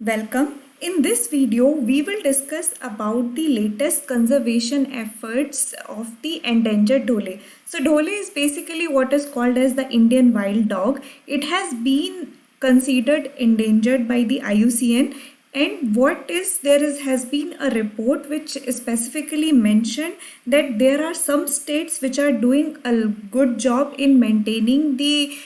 Welcome. In this video, we will discuss about the latest conservation efforts of the endangered dhole. So dhole is basically what is called as the Indian wild dog. It has been considered endangered by the IUCN, and what is there is has been a report which specifically mentioned that there are some states which are doing a good job in maintaining the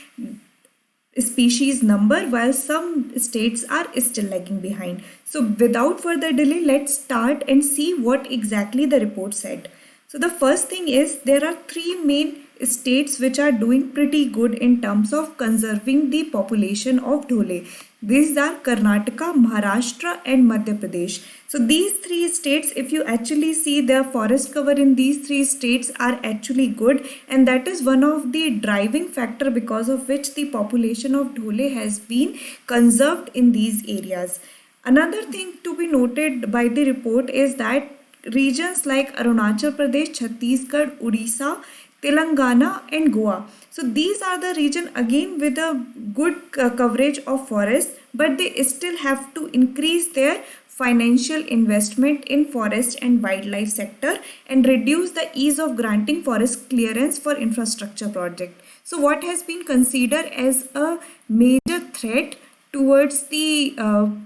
species number while some states are still lagging behind. So without further delay, let's start and see what exactly the report said. So the first thing is there are three main states which are doing pretty good in terms of conserving the population of dhole. These are Karnataka, Maharashtra and Madhya Pradesh. So these three states, if you actually see, the forest cover in these three states are actually good, and that is one of the driving factor because of which the population of dhole has been conserved in these areas. Another thing to be noted by the report is that regions like Arunachal Pradesh, Chhattisgarh, Odisha, Telangana and Goa. So these are the region again with a good coverage of forest, but they still have to increase their financial investment in forest and wildlife sector and reduce the ease of granting forest clearance for infrastructure project. So what has been considered as a major threat towards the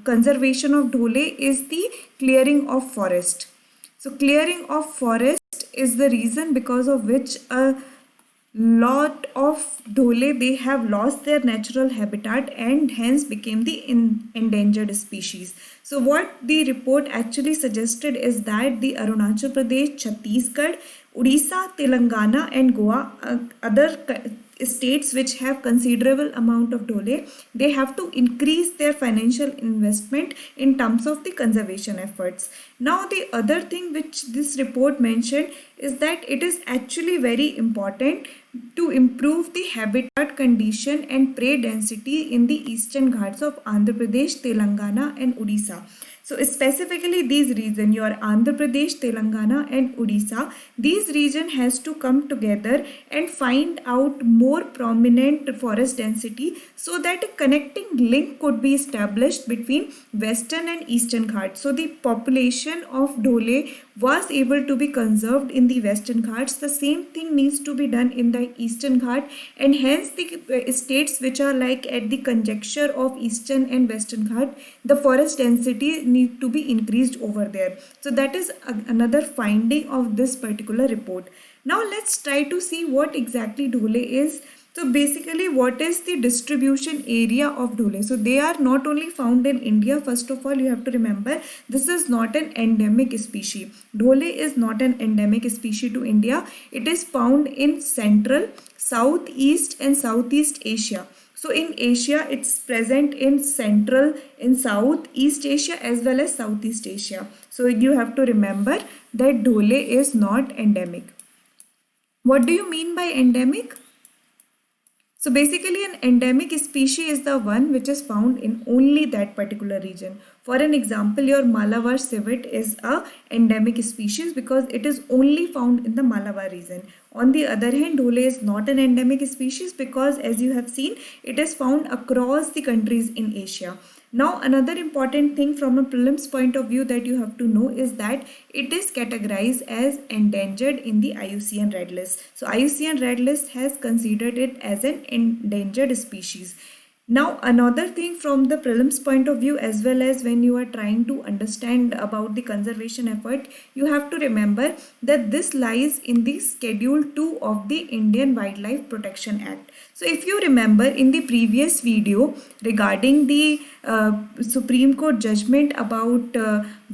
conservation of dhole is the clearing of forest. So clearing of forest is the reason because of which a lot of dhole they have lost their natural habitat and hence became the endangered species. So what the report actually suggested is that the Arunachal Pradesh, Chhattisgarh, Odisha, Telangana and Goa, other states which have considerable amount of dhole, they have to increase their financial investment in terms of the conservation efforts. Now the other thing which this report mentioned is that it is actually very important to improve the habitat condition and prey density in the eastern ghats of Andhra Pradesh, Telangana and Odisha. So specifically these region, your Andhra Pradesh, Telangana and Odisha, these region has to come together and find out more prominent forest density so that a connecting link could be established between western and eastern ghats. So the population of dhole was able to be conserved in the western ghats. The same thing needs to be done in the eastern ghat, and hence the states which are like at the conjuncture of eastern and western ghat, the forest density need to be increased over there. So that is another finding of this particular report. Now let's try to see what exactly dhole is. So basically, what is the distribution area of dhole? So they are not only found in India. First of all, you have to remember this is not an endemic species. Dhole is not an endemic species to India. It is found in Central, Southeast and Southeast Asia. So in Asia, it's present in Central, in Southeast Asia as well as Southeast Asia. So you have to remember that dhole is not endemic. What do you mean by endemic? So basically an endemic species is the one which is found in only that particular region. For an example, your Malabar civet is a endemic species because it is only found in the Malabar region. On the other hand, dhole is not an endemic species because as you have seen, it is found across the countries in Asia. Now another important thing from a prelims point of view that you have to know is that it is categorized as endangered in the IUCN Red List. So IUCN Red List has considered it as an endangered species. Now another thing from the prelims point of view as well as when you are trying to understand about the conservation effort, you have to remember that this lies in the Schedule 2 of the Indian Wildlife Protection Act. So if you remember in the previous video regarding the Supreme Court judgment about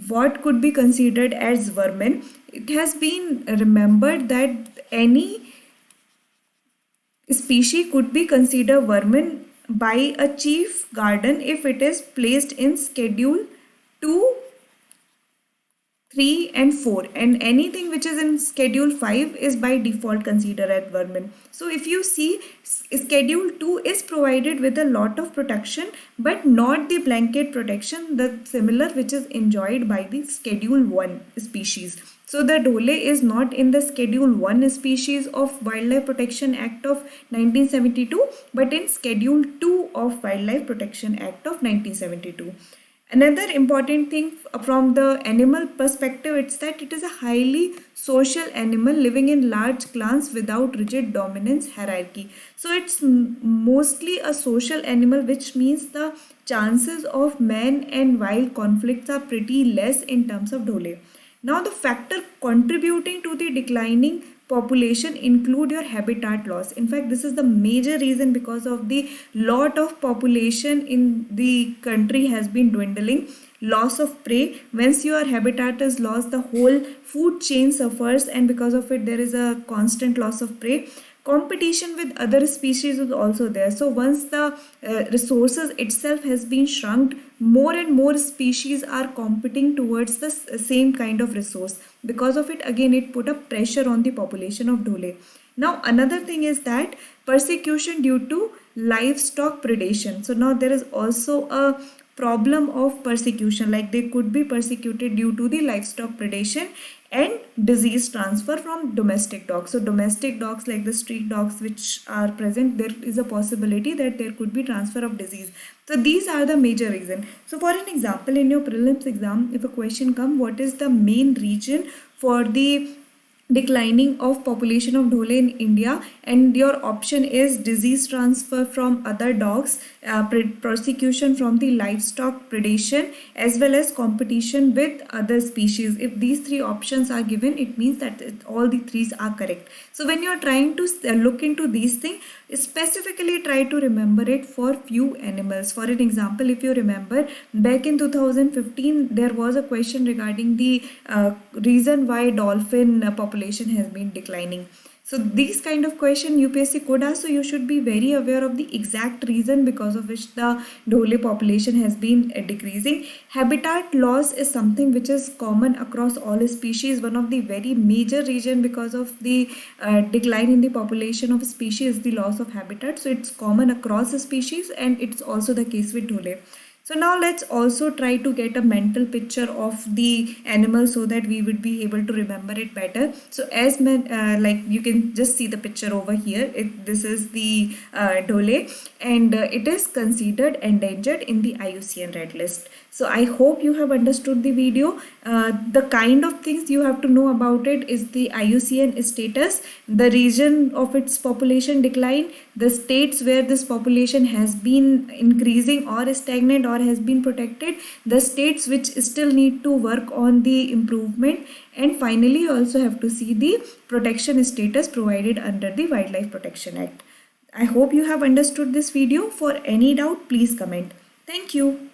what could be considered as vermin, it has been remembered that any species could be considered vermin by a chief garden if it is placed in Schedule 2, 3 and 4, and anything which is in Schedule 5 is by default considered as vermin. So if you see, Schedule 2 is provided with a lot of protection but not the blanket protection the similar which is enjoyed by the Schedule 1 species. So the dhole is not in the Schedule 1 species of Wildlife Protection Act of 1972 but in Schedule 2 of Wildlife Protection Act of 1972. Another important thing from the animal perspective, it's that it is a highly social animal living in large clans without rigid dominance hierarchy. So it's mostly a social animal, which means the chances of man and wild conflicts are pretty less in terms of dhole. Now, the factor contributing to the declining population include your habitat loss. In fact, this is the major reason because of the lot of population in the country has been dwindling. Loss of prey. Once your habitat is lost, the whole food chain suffers, and because of it, there is a constant loss of prey. Competition with other species is also there. So once the resources itself has been shrunk, more and more species are competing towards the same kind of resource. Because of it, again, it put a pressure on the population of dhole. Now another thing is that persecution due to livestock predation. So now there is also a problem of persecution, like they could be persecuted due to the livestock predation and disease transfer from domestic dogs. So domestic dogs like the street dogs which are present, there is a possibility that there could be transfer of disease. So these are the major reason. So for an example, in your prelims exam, if a question come, what is the main reason for the declining of population of dhole in India, and your option is disease transfer from other dogs, persecution from the livestock predation, as well as competition with other species. If these three options are given, it means that all the three are correct. So when you are trying to look into these things, specifically try to remember it for few animals. For an example, if you remember, back in 2015 there was a question regarding the reason why dolphin population has been declining. So these kind of question UPSC could ask, so you should be very aware of the exact reason because of which the dhole population has been decreasing. Habitat loss is something which is common across all species. One of the very major reason because of the decline in the population of a species is the loss of habitat. So it's common across the species, and it's also the case with dhole. So now let's also try to get a mental picture of the animal so that we would be able to remember it better. So as like you can just see the picture over here. This is the dhole, and it is considered endangered in the IUCN Red List. So I hope you have understood the video. The kind of things you have to know about it is the IUCN status, the region of its population decline, the states where this population has been increasing or stagnant or has been protected, the states which still need to work on the improvement, and finally you also have to see the protection status provided under the Wildlife Protection Act. I hope you have understood this video. For any doubt, please comment. Thank you.